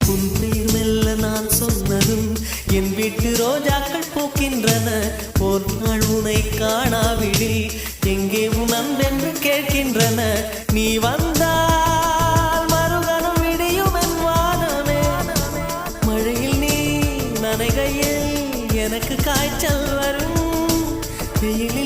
உன் பெயர் மெல்ல நான் சொன்னதும் என் வீட்டு ரோஜாக்கள் பூக்கின்றன. ஒரு நாள் உனை காணாவிடில் எங்கே உன் அன்பென்று கேட்கின்றன. நீ வந்தால் மறுகணம் விடியும் என் வானமே. மழையில் நீ நனைகையில் எனக்கு காய்ச்சல் வரும். வெயிலில்